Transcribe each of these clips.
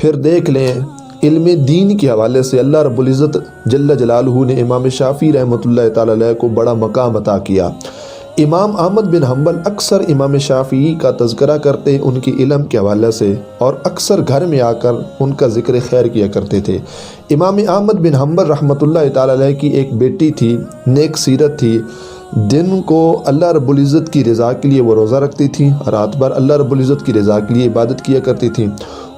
پھر دیکھ لیں علم دین کے حوالے سے اللہ رب العزت جل جلالہ نے امام شافعی رحمۃ اللہ تعالی علیہ کو بڑا مقام عطا کیا۔ امام احمد بن حنبل اکثر امام شافعی کا تذکرہ کرتے ان کی علم کے حوالے سے، اور اکثر گھر میں آ کر ان کا ذکر خیر کیا کرتے تھے۔ امام احمد بن حنبل رحمۃ اللہ تعالی علیہ کی ایک بیٹی تھی، نیک سیرت تھی، دن کو اللہ رب العزت کی رضا کے لیے وہ روزہ رکھتی تھی، رات بھر اللہ رب العزت کی رضا کے لیے عبادت کیا کرتی تھی۔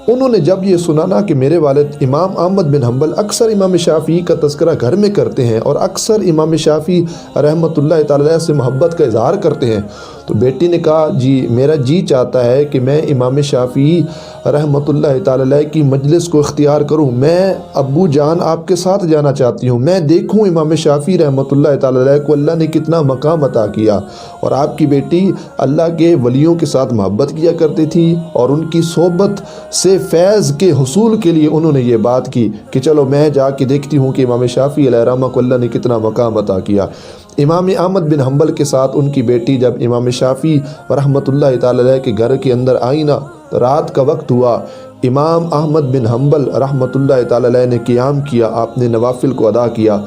انہوں نے جب یہ سنا نا کہ میرے والد امام احمد بن حنبل اکثر امام شافعی کا تذکرہ گھر میں کرتے ہیں اور اکثر امام شافعی رحمۃ اللہ تعالی علیہ سے محبت کا اظہار کرتے ہیں، تو بیٹی نے کہا جی میرا جی چاہتا ہے کہ میں امام شافعی رحمۃ اللہ تعالی علیہ کی مجلس کو اختیار کروں، میں ابو جان آپ کے ساتھ جانا چاہتی ہوں، میں دیکھوں امام شافعی رحمۃ اللہ تعالی علیہ کو اللہ نے کتنا مقام عطا کیا۔ اور آپ کی بیٹی اللہ کے ولیوں کے ساتھ محبت کیا کرتی تھی، اور ان کی صحبت سے فیض کے حصول کے لیے انہوں نے یہ بات کی کہ چلو میں جا کے دیکھتی ہوں کہ امام شافعی علیہ رحمہ کو اللہ نے کتنا مقام عطا کیا۔ امام احمد بن حنبل کے ساتھ ان کی بیٹی جب امام شافعی رحمۃ اللہ تعالی علیہ کے گھر کے اندر آئی نا، رات کا وقت ہوا، امام احمد بن حنبل رحمۃ اللہ تعالی علیہ نے قیام کیا، آپ نے نوافل کو ادا کیا۔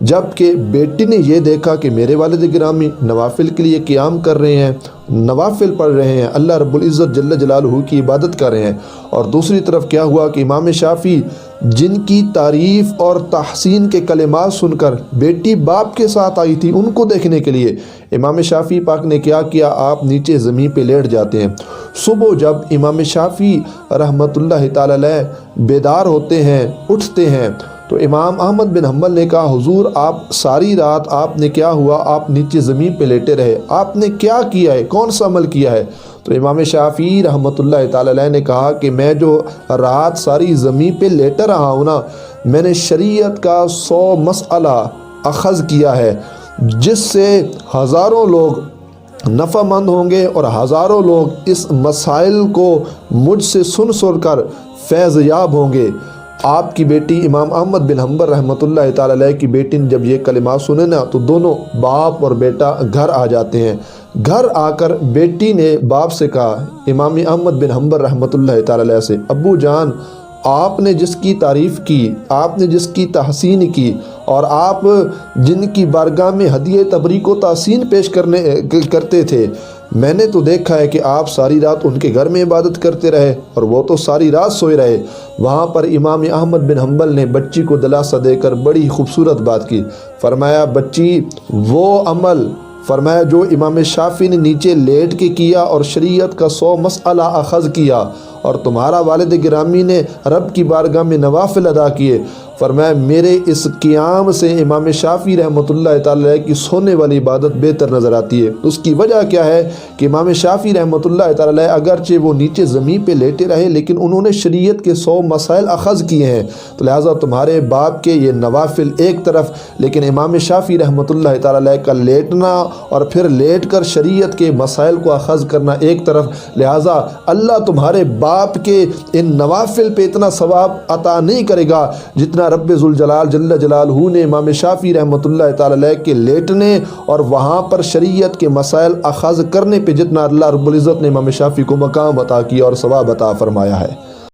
جب کہ بیٹی نے یہ دیکھا کہ میرے والد گرامی نوافل کے لیے قیام کر رہے ہیں، نوافل پڑھ رہے ہیں، اللہ رب العزت جل جلالہ کی عبادت کر رہے ہیں، اور دوسری طرف کیا ہوا کہ امام شافعی جن کی تعریف اور تحسین کے کلمات سن کر بیٹی باپ کے ساتھ آئی تھی ان کو دیکھنے کے لیے، امام شافعی پاک نے کیا کیا، آپ نیچے زمین پہ لیٹ جاتے ہیں۔ صبح جب امام شافعی رحمۃ اللہ تعالی علیہ بیدار ہوتے ہیں، اٹھتے ہیں، تو امام احمد بن حنبل نے کہا حضور آپ ساری رات آپ نے کیا ہوا، آپ نیچے زمین پہ لیٹے رہے، آپ نے کیا کیا ہے، کون سا عمل کیا ہے؟ تو امام شافعی رحمۃ اللہ تعالی علیہ نے کہا کہ میں جو رات ساری زمین پہ لیٹا رہا ہوں نا، میں نے شریعت کا 100 مسئلہ اخذ کیا ہے، جس سے ہزاروں لوگ نفع مند ہوں گے اور ہزاروں لوگ اس مسائل کو مجھ سے سن کر فیض یاب ہوں گے۔ آپ کی بیٹی امام احمد بن حنبل رحمۃ اللہ تعالی علیہ کی بیٹی نے جب یہ کلمات سنے نا، تو دونوں باپ اور بیٹا گھر آ جاتے ہیں۔ گھر آ کر بیٹی نے باپ سے کہا، امام احمد بن حنبل رحمۃ اللہ تعالی علیہ سے، ابو جان آپ نے جس کی تعریف کی، آپ نے جس کی تحسین کی، اور آپ جن کی بارگاہ میں ہدیہ تبریک و تحسین پیش کرتے تھے، میں نے تو دیکھا ہے کہ آپ ساری رات ان کے گھر میں عبادت کرتے رہے اور وہ تو ساری رات سوئے رہے۔ وہاں پر امام احمد بن حنبل نے بچی کو دلاسا دے کر بڑی خوبصورت بات کی، فرمایا بچی وہ عمل، فرمایا جو امام شافعی نے نیچے لیٹ کے کیا اور شریعت کا 100 مسئلہ اخذ کیا، اور تمہارا والد گرامی نے رب کی بارگاہ میں نوافل ادا کیے، فرمایا میرے اس قیام سے امام شافعی رحمۃ اللہ تعالی علیہ کی سونے والی عبادت بہتر نظر آتی ہے۔ اس کی وجہ کیا ہے کہ امام شافعی رحمۃ اللہ تعالی علیہ اگرچہ وہ نیچے زمین پہ لیٹے رہے، لیکن انہوں نے شریعت کے 100 مسائل اخذ کیے ہیں، تو لہٰذا تمہارے باپ کے یہ نوافل ایک طرف، لیکن امام شافعی رحمۃ اللہ تعالی علیہ کا لیٹنا اور پھر لیٹ کر شریعت کے مسائل کو اخذ کرنا ایک طرف، لہٰذا اللہ تمہارے باپ کے ان نوافل پہ اتنا ثواب عطا نہیں کرے گا جتنا رب ذوالجلال جل جلالہ نے امام شافعی رحمۃ اللہ تعالی علیہ کے لیٹنے اور وہاں پر شریعت کے مسائل اخذ کرنے پہ جتنا اللہ رب العزت نے امام شافعی کو مقام عطا کیا اور ثواب عطا فرمایا ہے۔